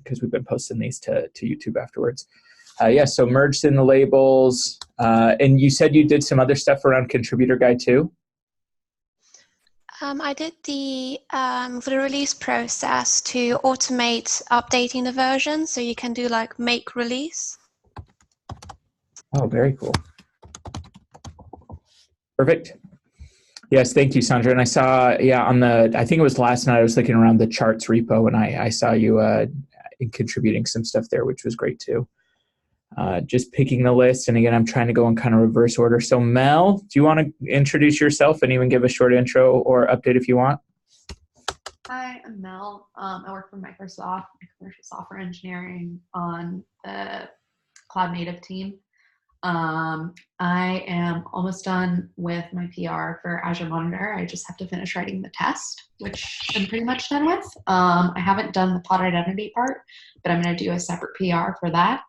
because we've been posting these to YouTube afterwards. Yeah, so merged in the labels. And you said you did some other stuff around contributor guide too? I did the release process to automate updating the version, so you can do like make release. Oh, very cool. Perfect. Yes, thank you, Sandra. And I saw, yeah, on the, I think it was last night, I was looking around the charts repo, and I saw you contributing some stuff there, which was great too. Just picking the list, and again, I'm trying to go in kind of reverse order. So Mel, do you want to introduce yourself and even give a short intro or update if you want? Hi, I'm Mel. I work for Microsoft in commercial software engineering on the cloud native team. I am almost done with my PR for Azure Monitor. I just have to finish writing the test, which I'm pretty much done with. I haven't done the pod identity part, but I'm going to do a separate PR for that.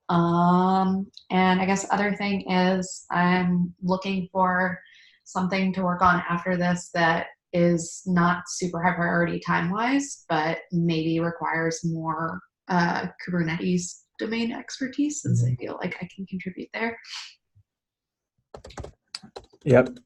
And I guess other thing is I'm looking for something to work on after this that is not super high priority time-wise, but maybe requires more Kubernetes domain expertise, since I feel like I can contribute there. Yep.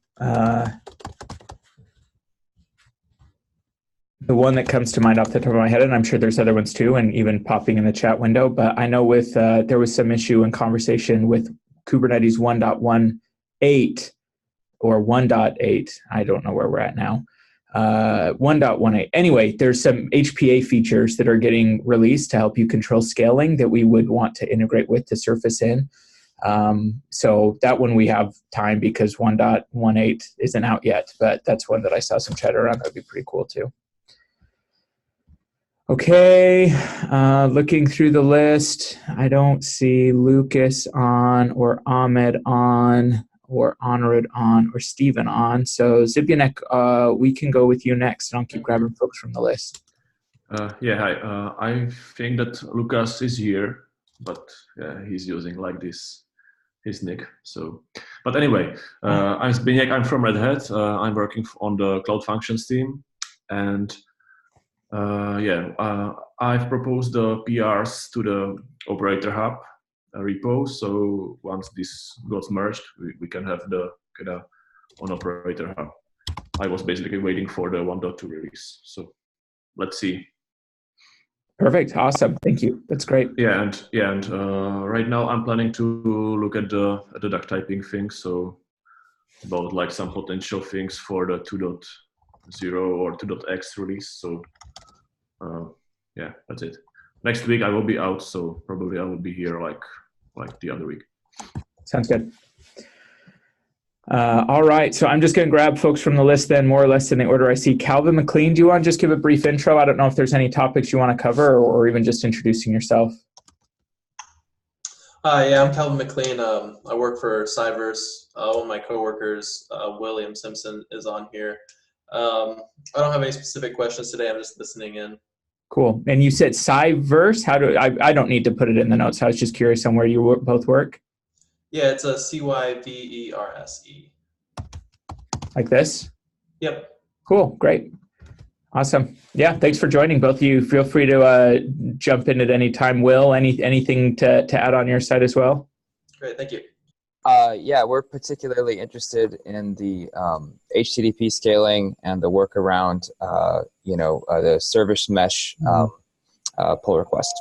The one that comes to mind off the top of my head, and I'm sure there's other ones too, and even popping in the chat window, but I know with there was some issue and conversation with Kubernetes 1.18 or 1.8. I don't know where we're at now. 1.18. Anyway, there's some HPA features that are getting released to help you control scaling that we would want to integrate with to surface in. So that one we have time because 1.18 isn't out yet, but that's one that I saw some chatter on. That'd be pretty cool too. Okay, looking through the list, I don't see Lucas on or Ahmed on or Honored on or Steven on. So Zibianek, we can go with you next, and I'll keep grabbing folks from the list. Yeah, hi. I think that Lucas is here, but he's using like this, his nick. So, but anyway, I'm Zbigniew, I'm from Red Hat. I'm working on the Cloud Functions team, and I've proposed the PRs to the Operator Hub repo. So once this goes merged, we can have the KEDA on Operator Hub. I was basically waiting for the 1.2 release. So let's see. Perfect. Awesome. Thank you. That's great. Yeah, and right now I'm planning to look at the duck typing thing. So about like some potential things for the 2.0 or 2.x release. So yeah, that's it. Next week I will be out, so probably I will be here like the other week. Sounds good. All right, so I'm just going to grab folks from the list then, more or less in the order I see. Calvin McLean, do you want to just give a brief intro? I don't know if there's any topics you want to cover, or even just introducing yourself. Yeah, I'm Calvin McLean. I work for Cyverse. One of my coworkers, William Simpson, is on here. I don't have any specific questions today. I'm just listening in. Cool. And you said Cyverse. How do I don't need to put it in the notes. I was just curious on where you both work. Yeah, it's a Cyverse. Like this? Yep. Cool. Great. Awesome. Yeah. Thanks for joining, both of you. Feel free to jump in at any time. Will, anything to add on your side as well? Great. Thank you. Yeah, we're particularly interested in the HTTP scaling and the work around, the service mesh pull request.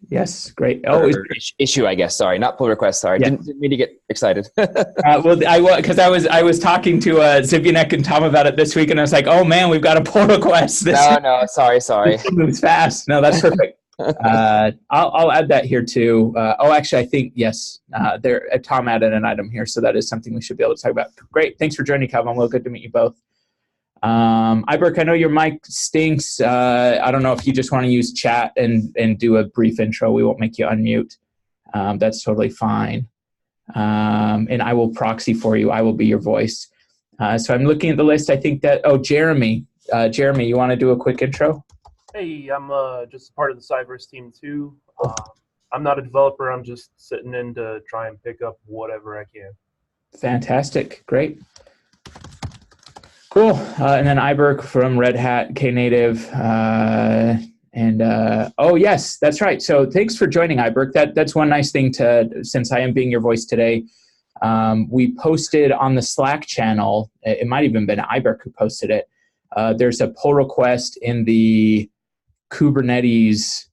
Yes, great. Oh, issue, I guess. Sorry, not pull request. Sorry, yeah. Didn't mean to get excited. Well, I was talking to Zibianek and Tom about it this week, and I was like, oh man, we've got a pull request. No, sorry. It moves fast. No, that's perfect. I'll add that here too. Actually, I think yes. Tom added an item here, so that is something we should be able to talk about. Great, thanks for joining, Calvin. Well, good to meet you both. Iberk, I know your mic stinks. I don't know if you just want to use chat and do a brief intro. We won't make you unmute. That's totally fine. And I will proxy for you. I will be your voice. So I'm looking at the list. I think that Jeremy, you want to do a quick intro? Hey, I'm just part of the Cyverse team too. I'm not a developer. I'm just sitting in to try and pick up whatever I can. Fantastic. Great. Cool. And then Iberk from Red Hat, Knative, And oh yes, that's right. So thanks for joining, Iberk. That's one nice thing since I am being your voice today. We posted on the Slack channel. It might even been Iberk who posted it. There's a pull request in the Kubernetes.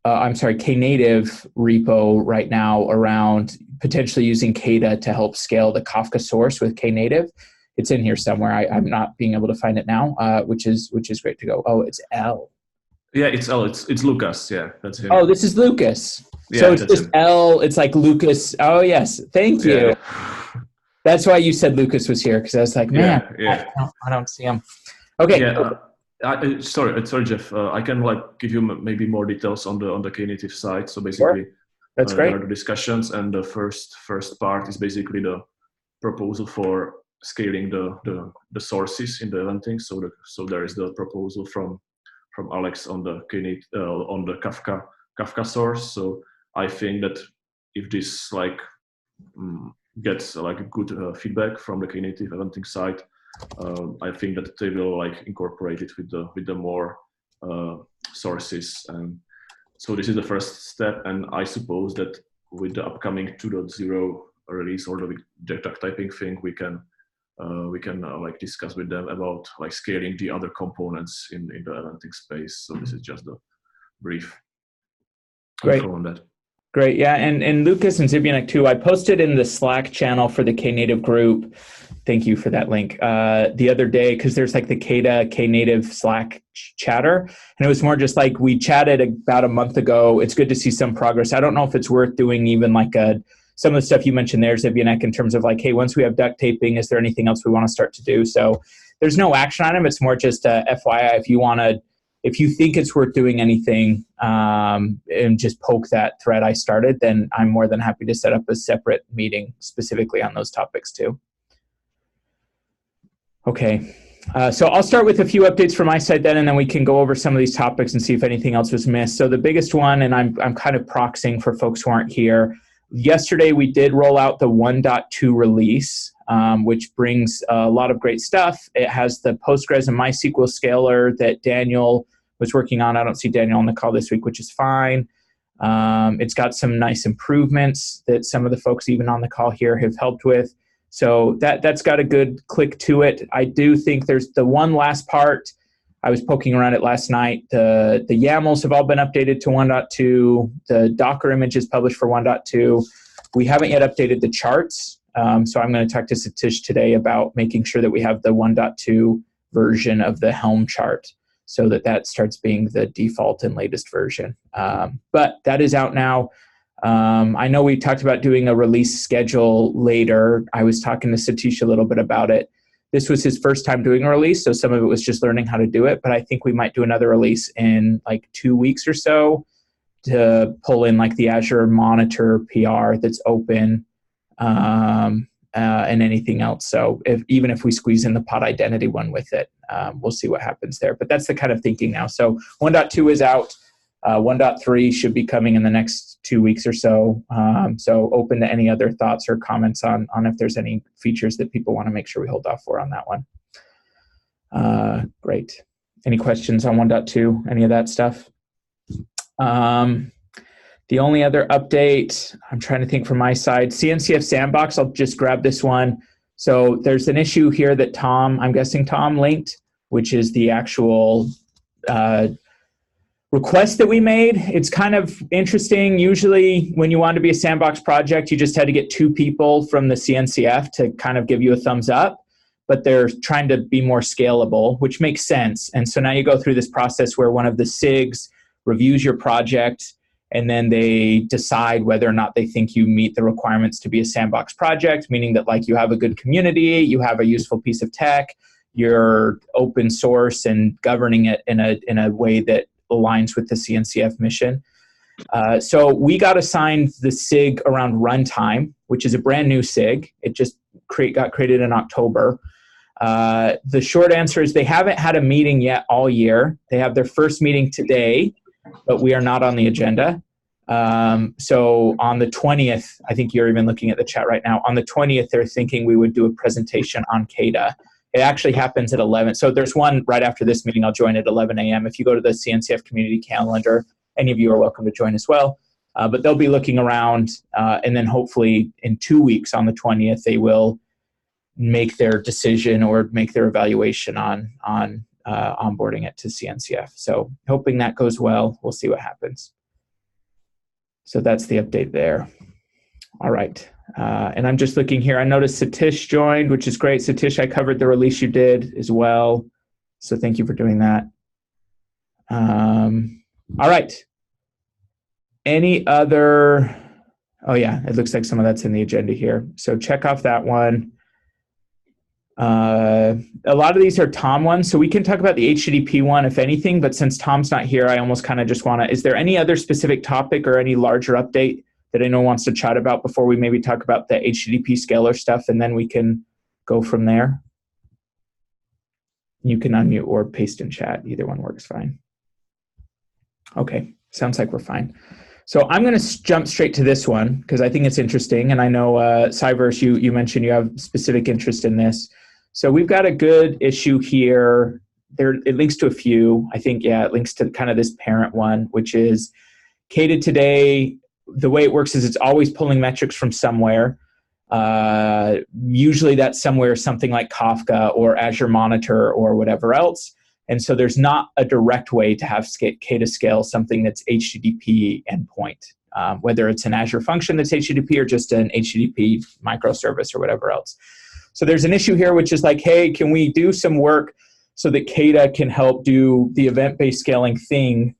Knative repo right now around potentially using KEDA to help scale the Kafka source with Knative. It's in here somewhere. I'm not being able to find it now, which is great to go. Oh, it's L. Yeah, it's L. It's Lucas. Yeah, that's him. Oh, this is Lucas. Yeah, so it's just him. L. It's like Lucas. Oh, yes. Thank you. Yeah. That's why you said Lucas was here, because I was like, man, yeah. I don't see him. Okay. Yeah. Sorry, Jeff. I can give you maybe more details on the Knative side. So basically, sure. That's great. There are the discussions, and the first part is basically the proposal for scaling the sources in the eventing. So there is the proposal from Alex on the on the Kafka source. So I think that if this gets good feedback from the Knative eventing side, I think that they will incorporate it with the more sources. And so this is the first step. And I suppose that with the upcoming 2.0 release or the duck typing thing, we can discuss with them about scaling the other components in the eventing space. So this is just the brief info on that. Great. Yeah. And Lucas and Zibianek too, I posted in the Slack channel for the Knative group. Thank you for that link. The other day, because there's the KEDA Knative Slack chatter. And it was more just we chatted about a month ago. It's good to see some progress. I don't know if it's worth doing even some of the stuff you mentioned there, Zibianek, in terms of hey, once we have duct taping, is there anything else we want to start to do? So there's no action item. It's more just FYI, if you think it's worth doing anything and just poke that thread I started, then I'm more than happy to set up a separate meeting specifically on those topics too. Okay, so I'll start with a few updates from my side then, and then we can go over some of these topics and see if anything else was missed. So the biggest one, and I'm kind of proxying for folks who aren't here, yesterday we did roll out the 1.2 release, which brings a lot of great stuff. It has the Postgres and MySQL scaler that Daniel was working on. I don't see Daniel on the call this week, which is fine. It's got some nice improvements that some of the folks even on the call here have helped with. So that's got a good click to it. I do think there's the one last part. I was poking around it last night. The YAMLs have all been updated to 1.2. The Docker image is published for 1.2. We haven't yet updated the charts. So I'm going to talk to Satish today about making sure that we have the 1.2 version of the Helm chart so that starts being the default and latest version. But that is out now. I know we talked about doing a release schedule later. I was talking to Satish a little bit about it. This was his first time doing a release, so some of it was just learning how to do it. But I think we might do another release in 2 weeks or so to pull in the Azure Monitor PR that's open and anything else. So even if we squeeze in the pod identity one with it, we'll see what happens there. But that's the kind of thinking now. So 1.2 is out. 1.3 should be coming in the next 2 weeks or so. So open to any other thoughts or comments on if there's any features that people want to make sure we hold off for on that one. Great. Any questions on 1.2, any of that stuff? The only other update, I'm trying to think from my side, CNCF Sandbox, I'll just grab this one. So there's an issue here that I'm guessing Tom linked, which is the actual request that we made. It's kind of interesting. Usually when you want to be a sandbox project, you just had to get 2 people from the CNCF to kind of give you a thumbs up, but they're trying to be more scalable, which makes sense. And so now you go through this process where one of the SIGs reviews your project, and then they decide whether or not they think you meet the requirements to be a sandbox project, meaning that you have a good community, you have a useful piece of tech, you're open source and governing it in a way that aligns with the CNCF mission. So we got assigned the SIG around runtime, which is a brand new SIG. It just got created in October. The short answer is they haven't had a meeting yet all year. They have their first meeting today, but we are not on the agenda. So on the 20th, I think you're even looking at the chat right now, on the 20th, they're thinking we would do a presentation on KEDA It actually happens at 11. So there's one right after this meeting. I'll join at 11 a.m. If you go to the CNCF community calendar, any of you are welcome to join as well. But they'll be looking around, and then hopefully in 2 weeks on the 20th, they will make their decision or make their evaluation on onboarding it to CNCF. So hoping that goes well. We'll see what happens. So that's the update there. All right. And I'm just looking here. I noticed Satish joined, which is great. Satish, I covered the release you did as well. So thank you for doing that. All right. Any other? Oh, yeah. It looks like some of that's in the agenda here. So check off that one. A lot of these are Tom ones, so we can talk about the HTTP one if anything, but since Tom's not here, I almost kind of just want to, is there any other specific topic or any larger update that anyone wants to chat about before we maybe talk about the HTTP scalar stuff, and then we can go from there? You can unmute or paste in chat. Either one works fine. Okay, sounds like we're fine. So I'm going to jump straight to this one because I think it's interesting, and I know Cyverse, you mentioned you have specific interest in this. So we've got a good issue here. It links to a few. I think, yeah, it links to kind of this parent one, which is KEDA today. The way it works is it's always pulling metrics from somewhere. Usually that's somewhere something like Kafka or Azure Monitor or whatever else. And so there's not a direct way to have KEDA scale something that's HTTP endpoint, whether it's an Azure function that's HTTP or just an HTTP microservice or whatever else. So there's an issue here, which is like, hey, can we do some work so that KEDA can help do the event-based scaling thing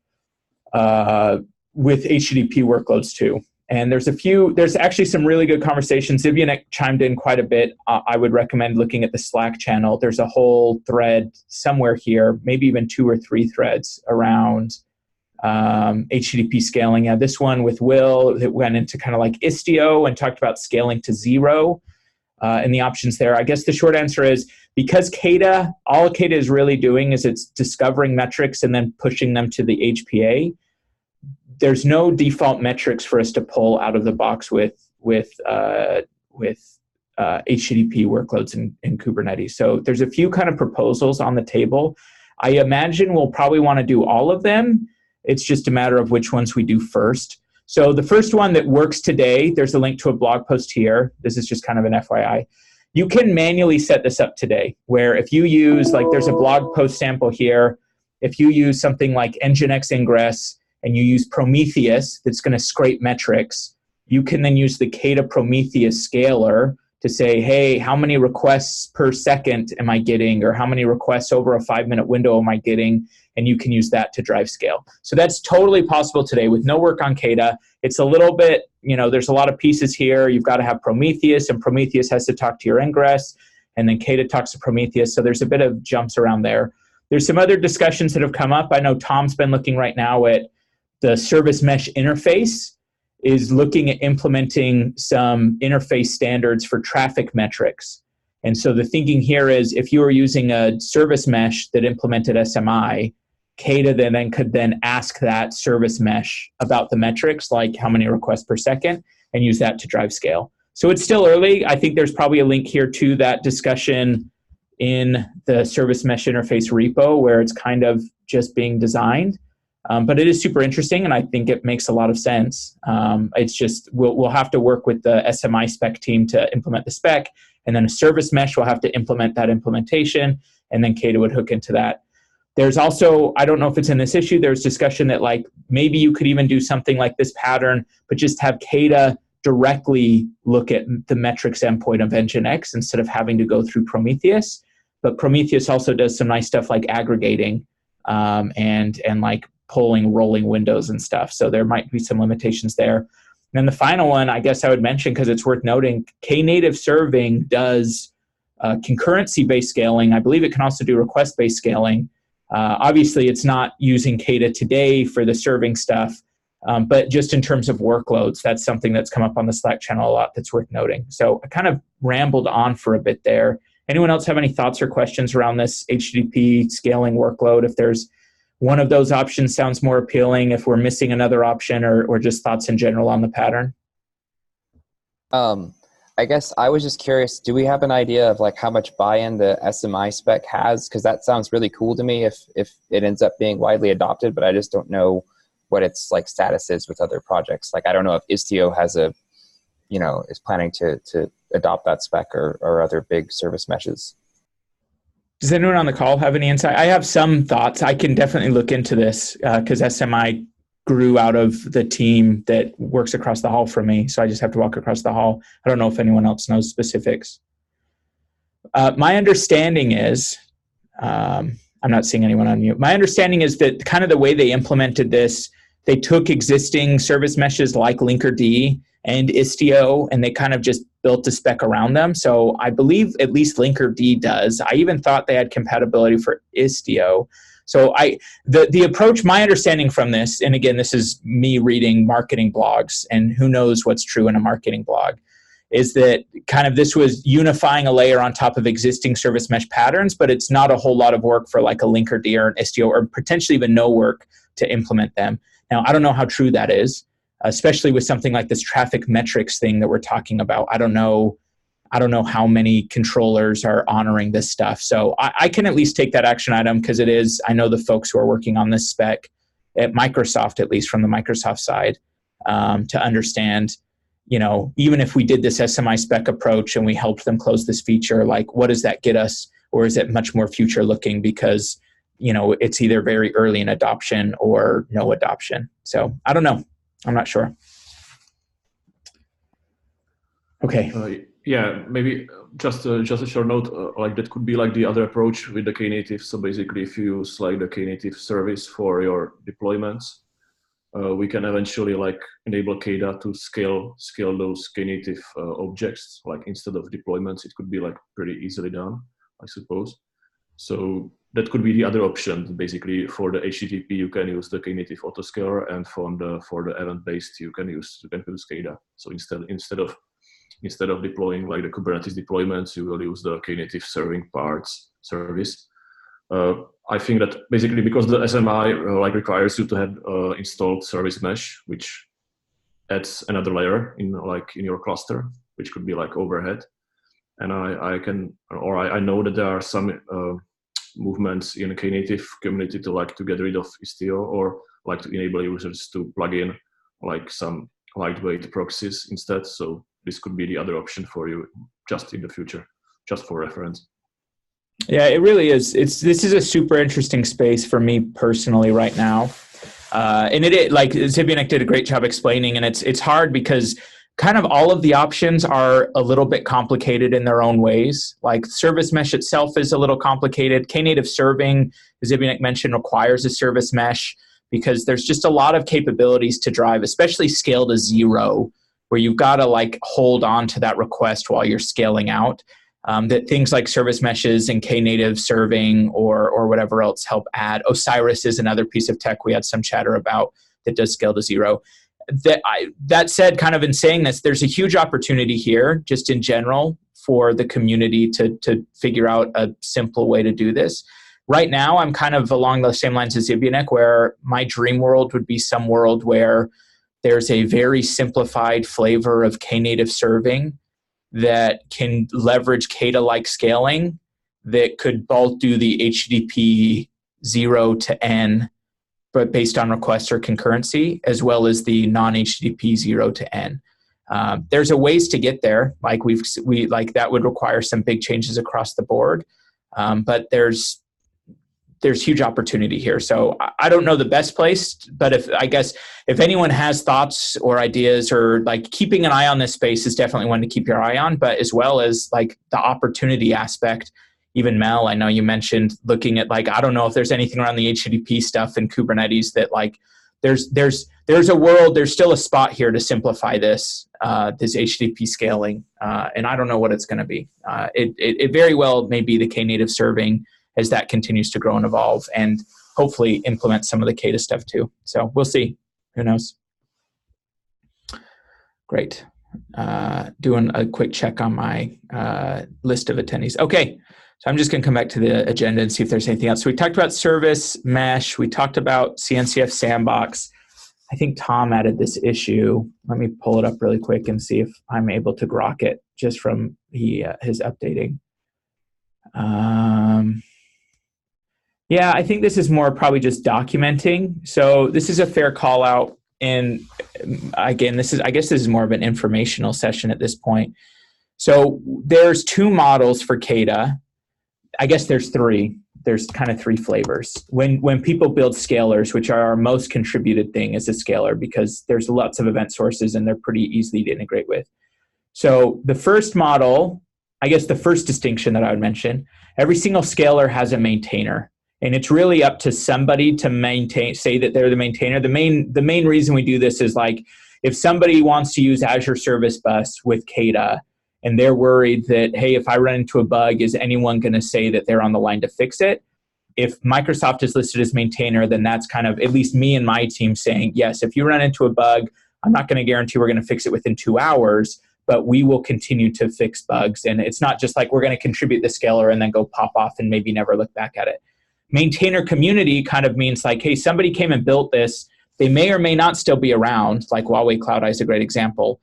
with HTTP workloads too? And there's actually some really good conversations. Zivyanek chimed in quite a bit. I would recommend looking at the Slack channel. There's a whole thread somewhere here, maybe even 2 or 3 threads around HTTP scaling. Yeah, this one with Will that went into kind of like Istio and talked about scaling to 0 and the options there. I guess the short answer is because KEDA, all KEDA is really doing is it's discovering metrics and then pushing them to the HPA. There's no default metrics for us to pull out of the box with HTTP workloads in Kubernetes. So there's a few kind of proposals on the table. I imagine we'll probably want to do all of them. It's just a matter of which ones we do first. So the first one that works today, there's a link to a blog post here. This is just kind of an FYI. You can manually set this up today, where if you use, like there's a blog post sample here, if you use something like Nginx Ingress, and you use Prometheus that's going to scrape metrics, you can then use the KEDA Prometheus scaler to say, hey, how many requests per second am I getting? Or how many requests over a 5-minute window am I getting? And you can use that to drive scale. So that's totally possible today with no work on KEDA. It's a little bit, there's a lot of pieces here. You've got to have Prometheus, and Prometheus has to talk to your Ingress, and then KEDA talks to Prometheus. So there's a bit of jumps around there. There's some other discussions that have come up. I know Tom's been looking right now at the service mesh interface, is looking at implementing some interface standards for traffic metrics. And so the thinking here is if you were using a service mesh that implemented SMI, KEDA then could ask that service mesh about the metrics, like how many requests per second, and use that to drive scale. So it's still early. I think there's probably a link here to that discussion in the service mesh interface repo where it's kind of just being designed. But it is super interesting, and I think it makes a lot of sense. It's just we'll have to work with the SMI spec team to implement the spec, and then a service mesh will have to implement that implementation, and then KEDA would hook into that. There's also, I don't know if it's in this issue, there's discussion that like maybe you could even do something like this pattern, but just have KEDA directly look at the metrics endpoint of Nginx instead of having to go through Prometheus. But Prometheus also does some nice stuff like aggregating and like pulling rolling windows and stuff. So there might be some limitations there. And then the final one, I guess I would mention, because it's worth noting, Knative Serving does concurrency-based scaling. I believe it can also do request-based scaling. Obviously, it's not using KEDA today for the serving stuff, but just in terms of workloads, that's something that's come up on the Slack channel a lot that's worth noting. So I kind of rambled on for a bit there. Anyone else have any thoughts or questions around this HTTP scaling workload? If there's one of those options sounds more appealing, if we're missing another option, or just thoughts in general on the pattern? I guess I was just curious, do we have an idea of like how much buy-in the SMI spec has? Because that sounds really cool to me if it ends up being widely adopted, but I just don't know what its like status is with other projects. Like I don't know if Istio has is planning to adopt that spec or other big service meshes. Does anyone on the call have any insight? I have some thoughts. I can definitely look into this because SMI grew out of the team that works across the hall from me. So I just have to walk across the hall. I don't know if anyone else knows specifics. My understanding is, I'm not seeing anyone on mute. My understanding is that kind of the way they implemented this, they took existing service meshes like Linkerd and Istio, and they kind of just built a spec around them. So I believe at least Linkerd does. I even thought they had compatibility for Istio. So the approach, my understanding from this, and again, this is me reading marketing blogs, and who knows what's true in a marketing blog, is that kind of this was unifying a layer on top of existing service mesh patterns, but it's not a whole lot of work for like a Linkerd or an Istio, or potentially even no work to implement them. Now, I don't know how true that is, especially with something like this traffic metrics thing that we're talking about. I don't know how many controllers are honoring this stuff. So I can at least take that action item because I know the folks who are working on this spec at Microsoft, at least from the Microsoft side, to understand, even if we did this SMI spec approach and we helped them close this feature, like what does that get us? Or is it much more future looking because, it's either very early in adoption or no adoption. So I don't know. I'm not sure. Okay. Yeah, maybe just a short note, like that could be like the other approach with the Knative. So basically, if you use like the Knative service for your deployments, we can eventually like enable KEDA to scale those Knative objects. Like instead of deployments, it could be like pretty easily done, I suppose. So that could be the other option. Basically, for the HTTP, you can use the Knative autoscaler, and for the event-based, you can use KEDA. So instead of deploying like the Kubernetes deployments, you will use the Knative serving parts service. I think that basically because the SMI like requires you to have installed service mesh, which adds another layer in your cluster, which could be like overhead. And I know that there are some movements in the Knative community to get rid of Istio, or like to enable users to plug in like some lightweight proxies instead. So this could be the other option for you just in the future, just for reference. Yeah, it really is. This is a super interesting space for me personally right now. And it like Zibianek did a great job explaining, and it's hard because kind of all of the options are a little bit complicated in their own ways. Like service mesh itself is a little complicated. Knative serving, as Zibianek mentioned, requires a service mesh because there's just a lot of capabilities to drive, especially scale to zero, where you've got to like hold on to that request while you're scaling out. That things like service meshes and Knative serving or whatever else help add. Osiris is another piece of tech we had some chatter about that does scale to zero. That said, kind of in saying this, there's a huge opportunity here just in general for the community to figure out a simple way to do this. Right now, I'm kind of along the same lines as Zibianek, where my dream world would be some world where there's a very simplified flavor of Knative serving that can leverage KEDA-like scaling that could both do the HTTP 0 to N, but based on request or concurrency, as well as the non-HTTP 0 to N. There's a ways to get there. Like that would require some big changes across the board, but there's huge opportunity here. So I don't know the best place, but if anyone has thoughts or ideas, or like keeping an eye on this space is definitely one to keep your eye on, but as well as like the opportunity aspect. Even Mel, I know you mentioned looking at like, I don't know if there's anything around the HTTP stuff in Kubernetes that like there's a world, there's still a spot here to simplify this HTTP scaling. And I don't know what it's going to be. It very well may be the Knative serving as that continues to grow and evolve, and hopefully implement some of the KEDA stuff too. So we'll see. Who knows? Great. Doing a quick check on my list of attendees. Okay. So I'm just going to come back to the agenda and see if there's anything else. So we talked about service mesh. We talked about CNCF sandbox. I think Tom added this issue. Let me pull it up really quick and see if I'm able to grok it just from his updating. Yeah, I think this is more probably just documenting. So this is a fair call out. And again, I guess this is more of an informational session at this point. So there's two models for KEDA. I guess there's three. There's kind of three flavors. When people build scalars, which are our most contributed thing as a scalar, because there's lots of event sources and they're pretty easy to integrate with. So the first model, I guess the first distinction that I would mention, every single scalar has a maintainer. And it's really up to somebody to say that they're the maintainer. The main reason we do this is like if somebody wants to use Azure Service Bus with KEDA and they're worried that, hey, if I run into a bug, is anyone going to say that they're on the line to fix it? If Microsoft is listed as maintainer, then that's kind of at least me and my team saying, yes, if you run into a bug, I'm not going to guarantee we're going to fix it within 2 hours, but we will continue to fix bugs. And it's not just like we're going to contribute the scalar and then go pop off and maybe never look back at it. Maintainer community kind of means like, hey, somebody came and built this. They may or may not still be around, like Huawei Cloud Eye is a great example.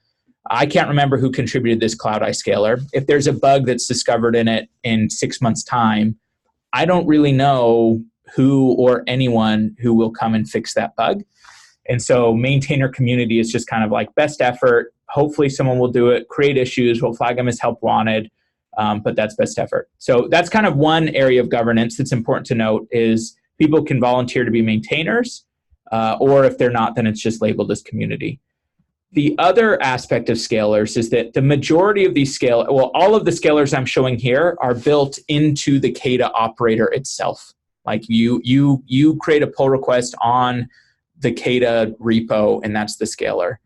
I can't remember who contributed this Cloud Eye scalar. If there's a bug that's discovered in it in 6 months' time, I don't really know who or anyone who will come and fix that bug. And so maintainer community is just kind of like best effort. Hopefully someone will do it, create issues, we'll flag them as help wanted, but that's best effort. So that's kind of one area of governance that's important to note is people can volunteer to be maintainers, or if they're not, then it's just labeled as community. The other aspect of scalars is that the majority of these all of the scalars I'm showing here are built into the KEDA operator itself. Like you create a pull request on the KEDA repo, and that's the scalar.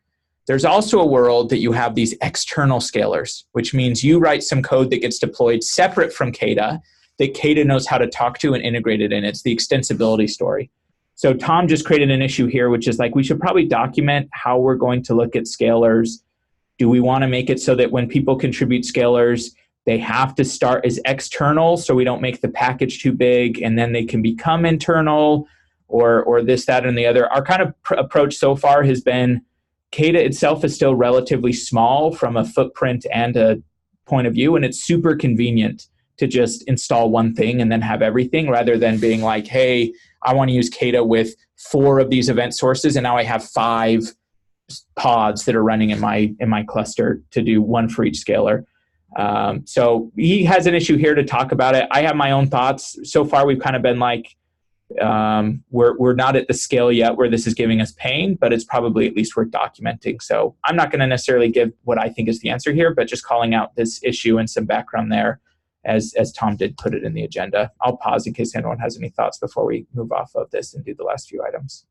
There's also a world that you have these external scalars, which means you write some code that gets deployed separate from KEDA that KEDA knows how to talk to and integrate it in. It's the extensibility story. So Tom just created an issue here, which is like we should probably document how we're going to look at scalars. Do we want to make it so that when people contribute scalars, they have to start as external so we don't make the package too big and then they can become internal or this, that, and the other? Our kind of approach so far has been KEDA itself is still relatively small from a footprint and a point of view, and it's super convenient to just install one thing and then have everything rather than being like, hey, I want to use KEDA with 4 of these event sources and now I have 5 pods that are running in my cluster to do one for each scalar. So he has an issue here to talk about it. I have my own thoughts. So far we've kind of been like, we're not at the scale yet where this is giving us pain, but it's probably at least worth documenting. So I'm not going to necessarily give what I think is the answer here, but just calling out this issue and some background there as Tom did put it in the agenda. I'll pause in case anyone has any thoughts before we move off of this and do the last few items.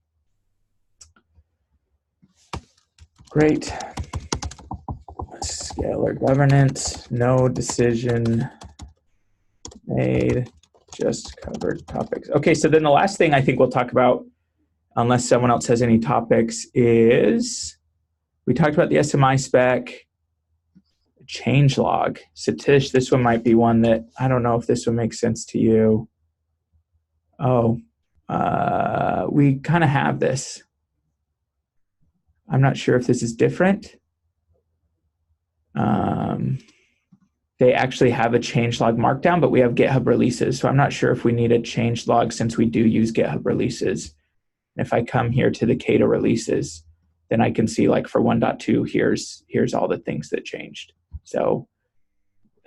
Great. Scalar governance, no decision made, just covered topics. Okay, so then the last thing I think we'll talk about, unless someone else has any topics, is we talked about the SMI spec, changelog. Satish, this one might be one that I don't know if this one makes sense to you. Oh, we kind of have this. I'm not sure if this is different. They actually have a changelog markdown, but we have GitHub releases. So I'm not sure if we need a changelog since we do use GitHub releases. And if I come here to the KEDA releases, then I can see like for 1.2, here's all the things that changed. So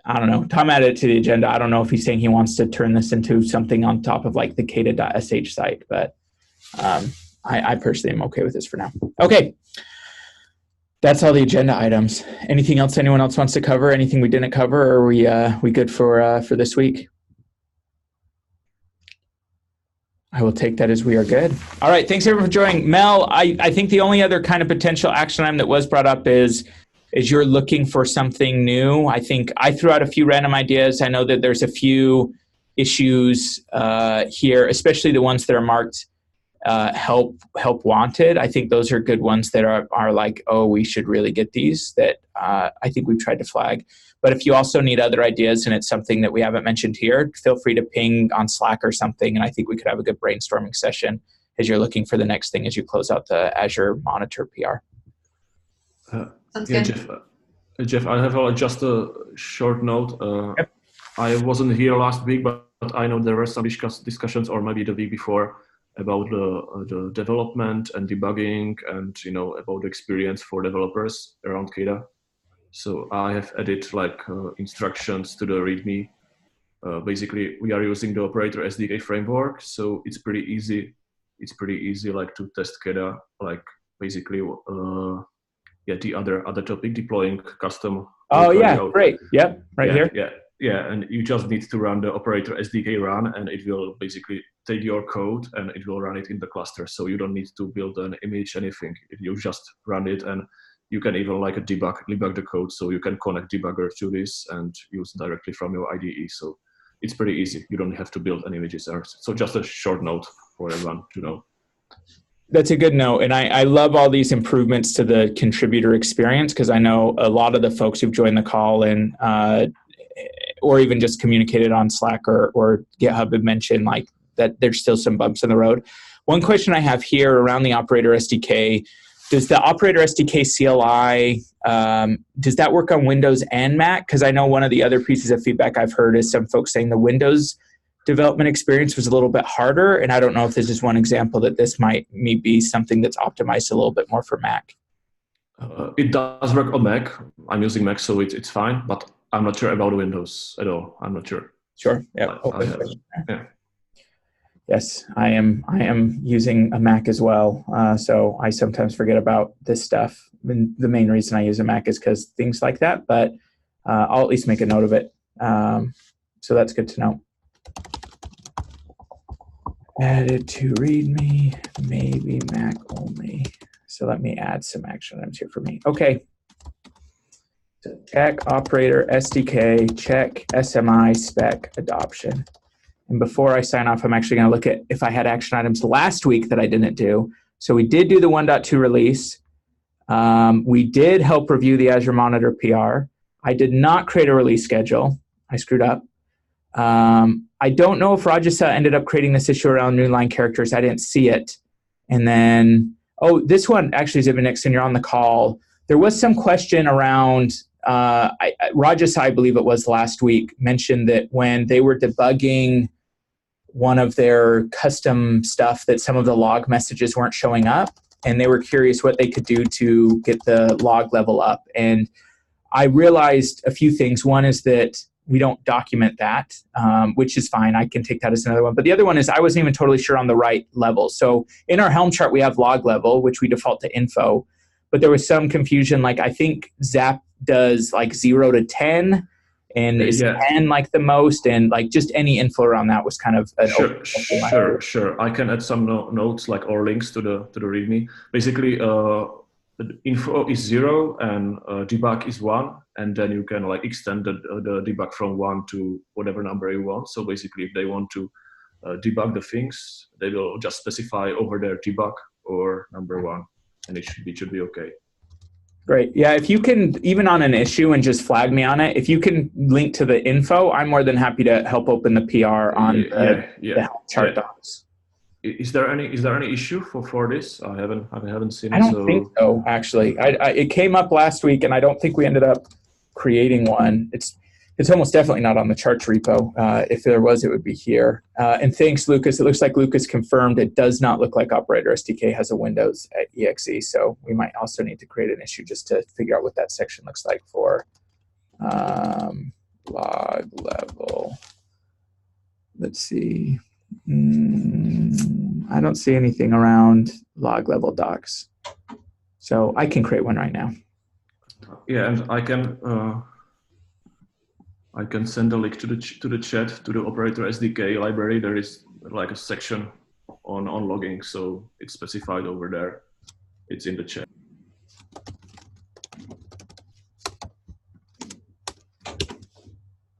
I don't know. Tom added it to the agenda. I don't know if he's saying he wants to turn this into something on top of like the KEDA.sh site, but I personally am okay with this for now. Okay. That's all the agenda items. Anything else anyone else wants to cover? Anything we didn't cover, or are we good for this week? I will take that as we are good. All right, thanks everyone for joining. Mel, I think the only other kind of potential action item that was brought up is you're looking for something new. I think I threw out a few random ideas. I know that there's a few issues here, especially the ones that are marked help wanted. I think those are good ones that are like, oh, we should really get these that I think we've tried to flag. But if you also need other ideas and it's something that we haven't mentioned here, feel free to ping on Slack or something, and I think we could have a good brainstorming session as you're looking for the next thing as you close out the Azure Monitor PR. Sounds Yeah, good. Jeff, I have just a short note. Yep. I wasn't here last week, but I know there were some discussions, or maybe the week before, about the development and debugging, and about the experience for developers around KEDA. So I have added like instructions to the README. Basically, we are using the operator SDK framework, so it's pretty easy. It's pretty easy, like to test KEDA, like basically. The other topic, deploying custom. Oh yeah, great. Yep, here. Yeah, and you just need to run the operator SDK run, and it will basically take your code and it will run it in the cluster. So you don't need to build an image, anything. You just run it, and you can even like debug the code. So you can connect debugger to this and use directly from your IDE. So it's pretty easy. You don't have to build any images there. So just a short note for everyone to know. That's a good note. And I love all these improvements to the contributor experience, because I know a lot of the folks who've joined the call and or even just communicated on Slack or GitHub have mentioned like that there's still some bumps in the road. One question I have here around the Operator SDK, does the Operator SDK CLI, does that work on Windows and Mac? Because I know one of the other pieces of feedback I've heard is some folks saying the Windows development experience was a little bit harder, and I don't know if this is one example that this might be something that's optimized a little bit more for Mac. It does work on Mac. I'm using Mac, so it's fine, but I'm not sure about Windows at all. I'm not sure. Sure. Yeah. Yeah. Yes, I am using a Mac as well, so I sometimes forget about this stuff. And the main reason I use a Mac is because things like that, but I'll at least make a note of it. So that's good to know. Added to README, maybe Mac only. So let me add some action items here for me. Okay. So check Operator SDK, check SMI spec adoption. And before I sign off, I'm actually going to look at if I had action items last week that I didn't do. So we did do the 1.2 release. We did help review the Azure Monitor PR. I did not create a release schedule. I screwed up. I don't know if Rajasa ended up creating this issue around new line characters. I didn't see it. And then, oh, this one, actually, Zibin Nixon, you're on the call. There was some question around, Rajasa, I believe it was last week, mentioned that when they were debugging one of their custom stuff, that some of the log messages weren't showing up, and they were curious what they could do to get the log level up. And I realized a few things. One is that we don't document that, which is fine. I can take that as another one. But the other one is I wasn't even totally sure on the right level. So in our Helm chart, we have log level, which we default to info. But there was some confusion. Like I think Zap does like 0 to 10, and is 10 like the most, and like just any info around that was kind of an Sure. I can add some notes like or links to the README. Basically, info is 0 and debug is 1, and then you can like extend the debug from 1 to whatever number you want. So basically, if they want to debug the things, they will just specify over there debug or number 1, and it should be okay. Great. Yeah, if you can, even on an issue and just flag me on it, if you can link to the info, I'm more than happy to help open the PR on the chart docs. Is there any issue for this? I haven't seen it. I don't think so, actually. It came up last week, and I don't think we ended up creating one. It's almost definitely not on the charts repo. If there was, it would be here. And thanks, Lucas. It looks like Lucas confirmed it does not look like Operator SDK has a Windows exe, so we might also need to create an issue just to figure out what that section looks like for log level. Let's see. I don't see anything around log level docs, so I can create one right now. Yeah, and I can send a link to the chat to the Operator SDK library. There is like a section on logging, so it's specified over there. It's in the chat.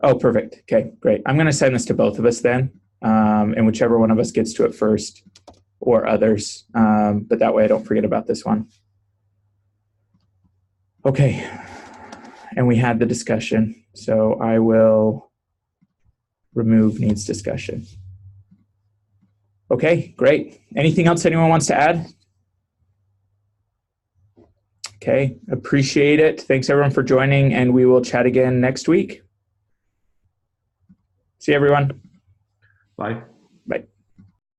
Oh, perfect. Okay, great. I'm going to send this to both of us then, and whichever one of us gets to it first, or others. But that way I don't forget about this one. Okay, and we had the discussion, so I will remove needs discussion. Okay, great. Anything else anyone wants to add? Okay, appreciate it. Thanks everyone for joining, and we will chat again next week. See you, everyone. Bye.